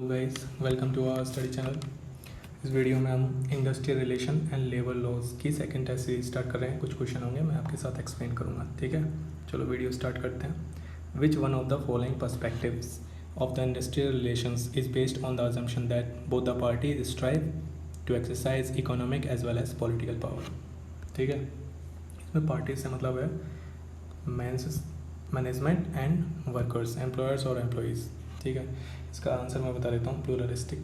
Guys, welcome to our study channel. इस video में हम industrial relation and labour laws की सेकंड टेस्ट सीरीज स्टार्ट कर रहे हैं। कुछ क्वेश्चन होंगे, मैं आपके साथ एक्सप्लेन करूंगा। ठीक है, चलो वीडियो स्टार्ट करते हैं। Which one of the following perspectives of the industrial relations is based on the assumption that both the parties strive to exercise economic as well as political power. ठीक है, इसमें parties से मतलब है management and workers, employers और employees. ठीक है, इसका आंसर मैं बता देता हूँ। प्लूरलिस्टिक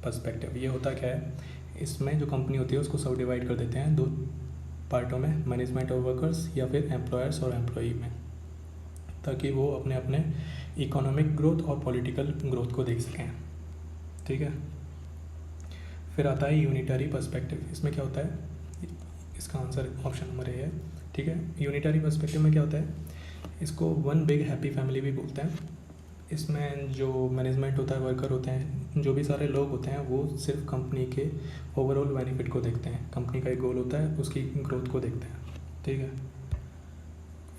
पर्सपेक्टिव ये होता क्या है, इसमें जो कंपनी होती है उसको सब डिवाइड कर देते हैं दो पार्टों में, मैनेजमेंट और वर्कर्स या फिर एम्प्लॉयर्स और एम्प्लॉई में, ताकि वो अपने अपने इकोनॉमिक ग्रोथ और पॉलिटिकल ग्रोथ को देख सकें। ठीक है, फिर आता है यूनिटरी पर्सपेक्टिव। इसमें क्या होता है, इसका आंसर ऑप्शन नंबर ए है। ठीक है, यूनिटरी पर्सपेक्टिव में क्या होता है, इसको वन बिग हैप्पी फैमिली भी बोलते हैं। इसमें जो मैनेजमेंट होता है, वर्कर होते हैं, जो भी सारे लोग होते हैं, वो सिर्फ कंपनी के ओवरऑल बेनिफिट को देखते हैं। कंपनी का एक गोल होता है, उसकी ग्रोथ को देखते हैं। ठीक है,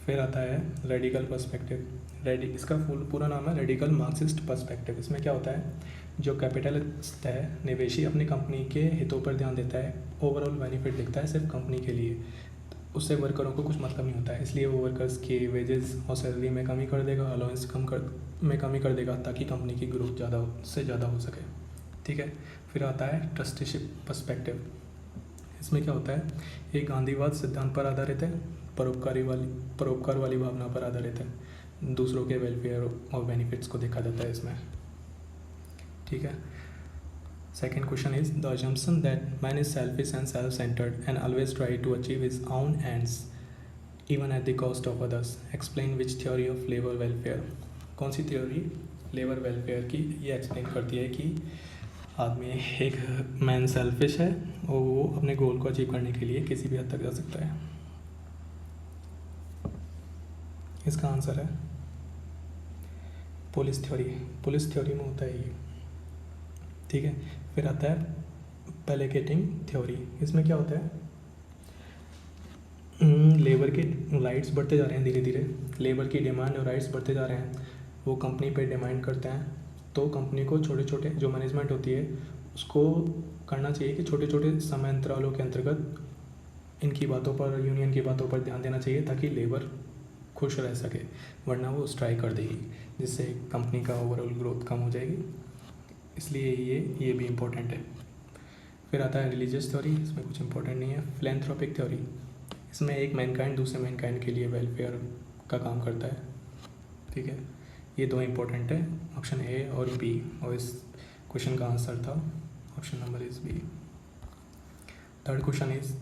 फिर आता है रेडिकल पर्सपेक्टिव। इसका पूरा नाम है रेडिकल मार्क्सिस्ट पर्सपेक्टिव। इसमें क्या होता है, जो कैपिटलिस्ट है, निवेशी, अपनी कंपनी के हितों पर ध्यान देता है, ओवरऑल बेनिफिट देखता है सिर्फ कंपनी के लिए, उससे वर्करों को कुछ मतलब नहीं होता है। इसलिए वो वर्कर्स के वेजेस और सैलरी में कमी कर देगा, अलाउंस में कमी कर देगा, ताकि कंपनी की ग्रोथ ज़्यादा से ज़्यादा हो सके। ठीक है, फिर आता है ट्रस्टीशिप पर्सपेक्टिव। इसमें क्या होता है, एक गांधीवाद सिद्धांत पर आधारित है, परोपकार वाली भावना पर आधारित है, दूसरों के वेलफेयर और बेनिफिट्स को देखा जाता है इसमें। ठीक है, second question is the assumption that man is selfish and self-centered and always try to achieve his own ends even at the cost of others. Explain which theory of labor welfare. कौन सी theory labour welfare की ये explain करती है कि आदमी एक man selfish है और वो अपने गोल को अचीव करने के लिए किसी भी हद तक जा सकता है। इसका आंसर है पुलिस थ्योरी। पुलिस थ्योरी में होता है ये। ठीक है, फिर आता है पैलेकेटिंग थ्योरी। इसमें क्या होता है, लेबर के राइट्स बढ़ते जा रहे हैं धीरे धीरे, लेबर की डिमांड और राइट्स बढ़ते जा रहे हैं, वो कंपनी पे डिमांड करते हैं, तो कंपनी को छोटे छोटे जो मैनेजमेंट होती है उसको करना चाहिए कि छोटे छोटे समय अंतरालों के अंतर्गत इनकी बातों पर, यूनियन की बातों पर ध्यान देना चाहिए, ताकि लेबर खुश रह सके, वरना वो स्ट्राइक कर देगी, जिससे कंपनी का ओवरऑल ग्रोथ कम हो जाएगी। इसलिए ये भी इम्पोर्टेंट है। फिर आता है रिलीजियस थ्योरी। इसमें कुछ इंपॉर्टेंट नहीं है। फिलैंथ्रोपिक थ्योरी, इसमें एक मैनकाइंड दूसरे मैनकाइंड के लिए वेलफेयर का काम करता है। ठीक है, ये दो इम्पोर्टेंट है, ऑप्शन ए और बी, और इस क्वेश्चन का आंसर था option number is B. Third question is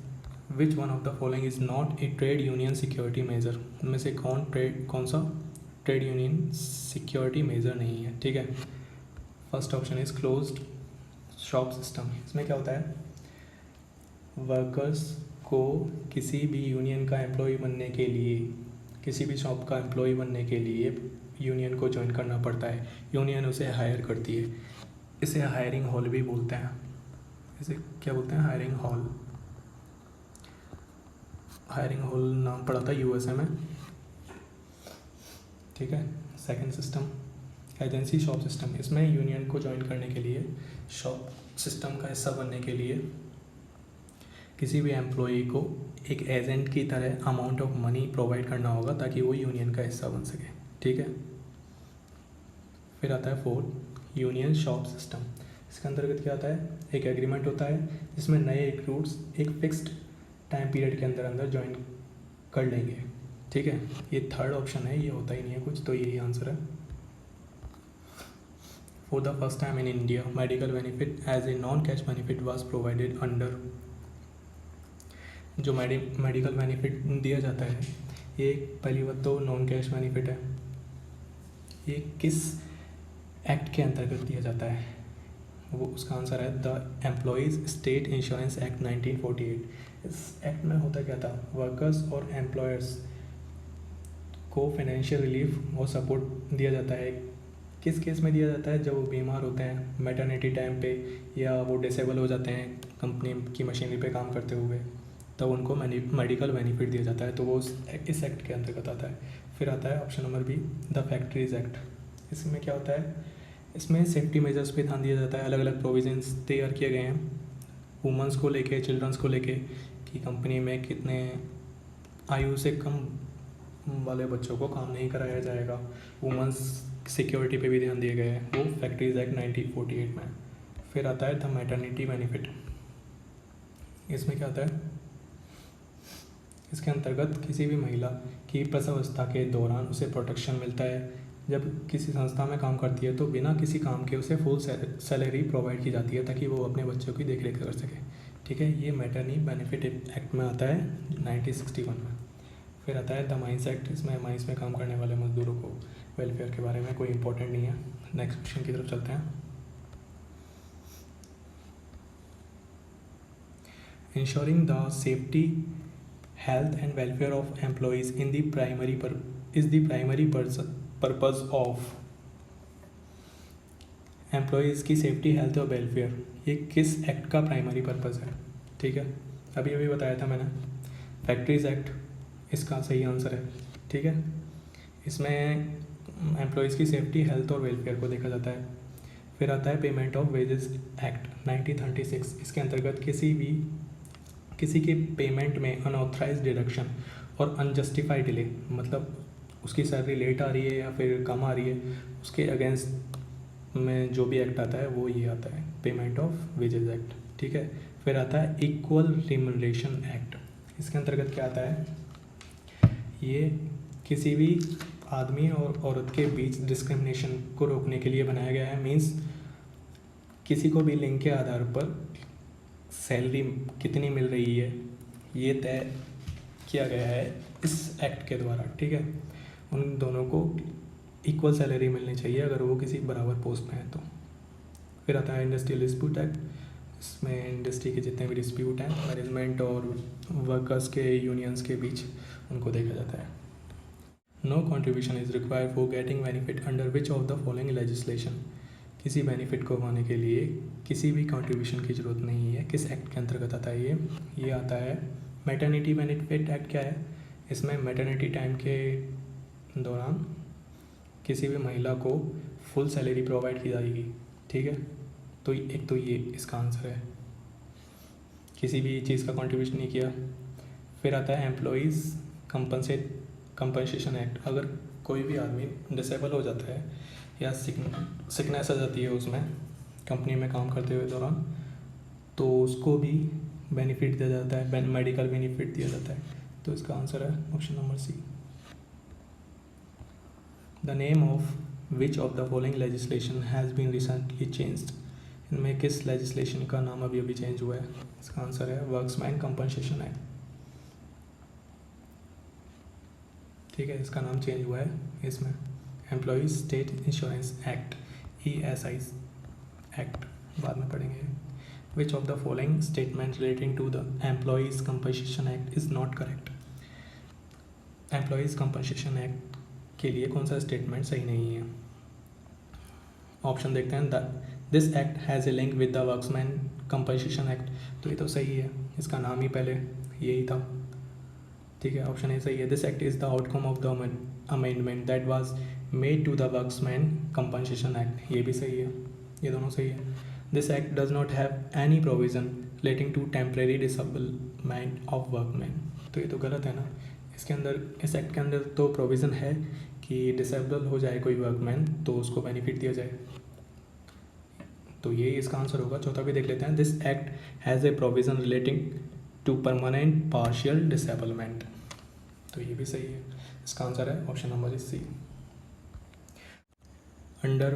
which one of the following is not a trade union security measure. उनमें से कौन सा ट्रेड यूनियन सिक्योरिटी मेजर नहीं है। ठीक है, first option is closed shop system. इसमें क्या होता है, वर्कर्स को किसी भी यूनियन का एम्प्लॉय बनने के लिए, किसी भी शॉप का एम्प्लॉय बनने के लिए यूनियन को ज्वाइन करना पड़ता है। यूनियन उसे हायर करती है, इसे हायरिंग हॉल भी बोलते हैं। इसे क्या बोलते हैं, हायरिंग हॉल। हायरिंग हॉल नाम पड़ा था यूएसए में। ठीक है, second system agency shop system. इसमें यूनियन को ज्वाइन करने के लिए, शॉप सिस्टम का हिस्सा बनने के लिए, किसी भी एम्प्लॉई को एक एजेंट की तरह अमाउंट ऑफ मनी प्रोवाइड करना होगा, ताकि वो यूनियन का हिस्सा बन सके। ठीक है, फिर आता है फोर्थ यूनियन शॉप सिस्टम। इसके अंतर्गत क्या आता है, एक एग्रीमेंट होता है जिसमें नए रिक्रूट्स एक फिक्स्ड टाइम पीरियड के अंदर ज्वाइन कर लेंगे। ठीक है, ये थर्ड ऑप्शन है, ये होता ही नहीं है कुछ, तो यही आंसर है। For the first time in India, medical benefit as a non-cash benefit was provided under। जो मेडिकल बेनिफिट दिया जाता है, ये पहली बात तो नॉन कैश बेनिफिट है। ये किस एक्ट के अंतर्गत दिया जाता है, वो उसका आंसर है the employees state insurance act 1948। इस एक्ट में होता क्या था, वर्कर्स और एम्प्लॉयर्स को फाइनेंशियल रिलीफ और सपोर्ट दिया जाता है। किस केस में दिया जाता है, जब वो बीमार होते हैं मैटरनिटी टाइम पे, या वो डिसेबल हो जाते हैं कंपनी की मशीनरी पे काम करते हुए, तब उनको मेडिकल बेनिफिट दिया जाता है, तो वो इस एक्ट के अंतर्गत आता है। फिर आता है option number be the factories act. इसमें क्या होता है, इसमें सेफ्टी मेजर्स पे ध्यान दिया जाता है, अलग अलग प्रोविजंस तैयार किए गए हैं वुमेंस को लेके, चिल्ड्रंस को लेके, कि कंपनी में कितने आयु से कम वाले बच्चों को काम नहीं कराया जाएगा। वुमेंस सिक्योरिटी पे भी ध्यान दिए गए हैं, वो फैक्ट्रीज एक्ट 1948 में। फिर आता है द मैटरनिटी बेनिफिट। इसमें क्या आता है, इसके अंतर्गत किसी भी महिला की प्रसवावस्था के दौरान उसे प्रोटेक्शन मिलता है। जब किसी संस्था में काम करती है तो बिना किसी काम के उसे फुल सैलरी प्रोवाइड की जाती है ताकि वो अपने बच्चों की देखरेख कर सके। ठीक है, ये मैटरनिटी बेनिफिट एक्ट में आता है 1961 में। फिर आता है द माइंस एक्ट। इसमें माइंस में काम करने वाले मजदूरों को वेलफेयर के बारे में कोई इंपॉर्टेंट नहीं है। नेक्स्ट क्वेश्चन की तरफ चलते हैं। Ensuring the safety, health and welfare of employees is the primary purpose of employees की सेफ्टी, हेल्थ और वेलफेयर, ये किस एक्ट का प्राइमरी पर्पज़ है? ठीक है, अभी अभी बताया था मैंने, फैक्ट्रीज एक्ट इसका सही आंसर है। ठीक है, इसमें एम्प्लॉयज़ की सेफ्टी, हेल्थ और वेलफेयर को देखा जाता है। फिर आता है पेमेंट ऑफ वेजेस एक्ट 1936। इसके अंतर्गत किसी के पेमेंट में अनऑथराइज डिडक्शन और अनजस्टिफाइड डिले, मतलब उसकी सैलरी लेट आ रही है या फिर कम आ रही है, उसके अगेंस्ट में जो भी एक्ट आता है वो ये आता है, पेमेंट ऑफ वेजेस एक्ट। ठीक है, फिर आता है इक्वल रिम्यूनरेशन एक्ट। इसके अंतर्गत क्या आता है, ये किसी भी आदमी और औरत के बीच डिस्क्रिमिनेशन को रोकने के लिए बनाया गया है। मीन्स किसी को भी लिंग के आधार पर सैलरी कितनी मिल रही है ये तय किया गया है इस एक्ट के द्वारा। ठीक है, उन दोनों को इक्वल सैलरी मिलनी चाहिए अगर वो किसी बराबर पोस्ट में है तो। फिर आता है इंडस्ट्रियल डिस्प्यूट एक्ट। इसमें इंडस्ट्री के जितने भी डिस्प्यूट हैं मैनेजमेंट और वर्कर्स के यूनियंस के बीच, उनको देखा जाता है। No contribution is required for getting benefit under which of the following legislation. किसी बेनिफिट को पाने के लिए किसी भी कंट्रीब्यूशन की ज़रूरत नहीं है। किस एक्ट के अंतर्गत आता है ये आता है मैटरनिटी बेनिफिट एक्ट। क्या है, इसमें मैटरनिटी टाइम के दौरान किसी भी महिला को फुल सैलरी प्रोवाइड की जाएगी। ठीक है, तो एक तो ये इसका आंसर है, किसी भी चीज़ का कंट्रीब्यूशन नहीं किया। फिर आता है एम्प्लॉयज़ कंपनसेशन एक्ट। अगर कोई भी आदमी डिसेबल हो जाता है या सिकनेस आ जाती है उसमें कंपनी में काम करते हुए दौरान, तो उसको भी बेनिफिट दिया जाता है, मेडिकल बेनिफिट दिया जाता है। तो इसका आंसर है option number C. The name of which of the following legislation has been recently changed. इनमें किस लेजिस्लेशन का नाम अभी अभी चेंज हुआ है? इसका आंसर है वर्क्समैन कंपनसेशन एक्ट। ठीक है, इसका नाम चेंज हुआ है। इसमें employees state insurance act, ESI act बाद में पढ़ेंगे। Which of the following statement relating to the employees compensation act is not correct. Employees compensation act के लिए कौन सा स्टेटमेंट सही नहीं है? ऑप्शन देखते हैं। This act has A link with the workmen's compensation act, तो ये तो सही है, इसका नाम ही पहले यही था। ठीक है, ऑप्शन ए सही है। This act is the outcome of the amendment that was made to the workmen's compensation act, ये भी सही है, ये दोनों सही है। This act does not have any provision relating to temporary disablement of workman, तो ये तो गलत है ना। इसके अंदर, इस एक्ट के अंदर तो प्रोविज़न है कि डिसेबल हो जाए कोई वर्कमैन तो उसको बेनिफिट दिया जाए, तो ये इसका आंसर होगा। चौथा भी देख लेते हैं। This act has a provision relating to permanent partial disablement, तो ये भी सही है, इसका आंसर है option number C. Under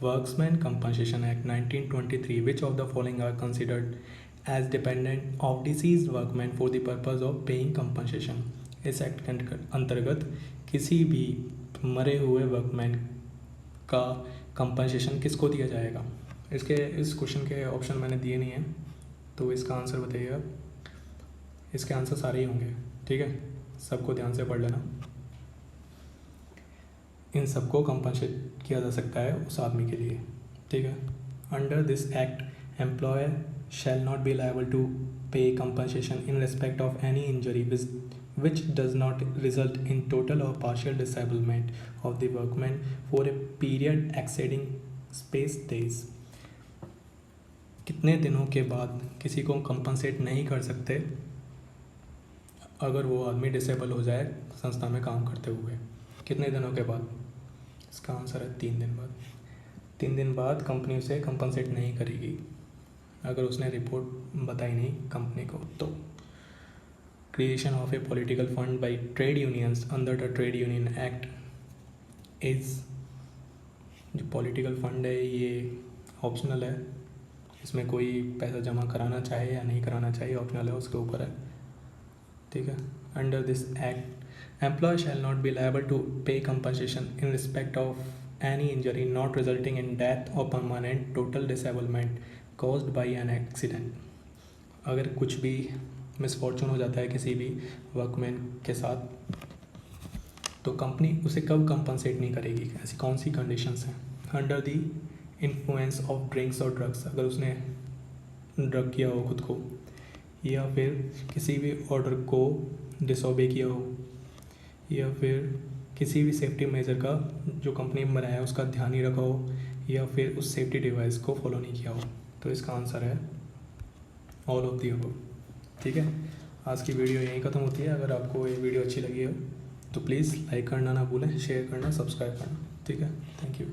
workmen's compensation act 1923 which of the following are considered as dependent of deceased workman for the purpose of paying compensation. इस act के अंतर्गत किसी भी मरे हुए वर्कमैन का कंपनसेशन किसको दिया जाएगा? इस क्वेश्चन के ऑप्शन मैंने दिए नहीं हैं, तो इसका आंसर बताइएगा। इसके आंसर सारे ही होंगे, ठीक है, सबको ध्यान से पढ़ लेना। इन सबको कंपनसेट किया जा सकता है उस आदमी के लिए, ठीक है। Under this act employer shall not be liable to pay compensation in respect of any injury which does not result in total or partial disablement of the workman for a period exceeding space days, कितने दिनों के बाद किसी को compensate नहीं कर सकते अगर वो आदमी डिसेबल हो जाए संस्था में काम करते हुए, कितने दिनों के बाद? इसका आंसर है 3 दिन बाद। 3 दिन बाद कंपनी उसे कंपनसेट नहीं करेगी अगर उसने रिपोर्ट बताई नहीं कंपनी को। तो creation of a political fund by trade unions under the trade union act is, जो पॉलिटिकल फंड है ये ऑप्शनल है, इसमें कोई पैसा जमा कराना चाहे या नहीं कराना चाहिए ऑप्शनल है, उसके ऊपर है, ठीक है। Under this act employ shall not be liable to pay compensation in respect of any injury not resulting in death और permanent total disablement caused by an accident. अगर कुछ भी मिसफॉर्चून हो जाता है किसी भी वर्कमैन के साथ तो कंपनी उसे कब कंपनसेट नहीं करेगी, ऐसी कौन सी कंडीशंस हैं? Under the influence of drinks और ड्रग्स, अगर उसने ड्रग किया हो खुद को, या फिर किसी भी ऑर्डर को डिसओबे किया हो, या फिर किसी भी सेफ्टी मेजर का जो कंपनी ने बनाया है उसका ध्यान नहीं रखा हो, या फिर उस सेफ्टी डिवाइस को फॉलो नहीं किया हो। तो इसका आंसर है ऑल ऑफ दी अबव, ठीक है। आज की वीडियो यहीं ख़त्म होती है। अगर आपको ये वीडियो अच्छी लगी हो तो प्लीज़ लाइक करना ना भूलें, शेयर करना, सब्सक्राइब करना, ठीक है। Thank you.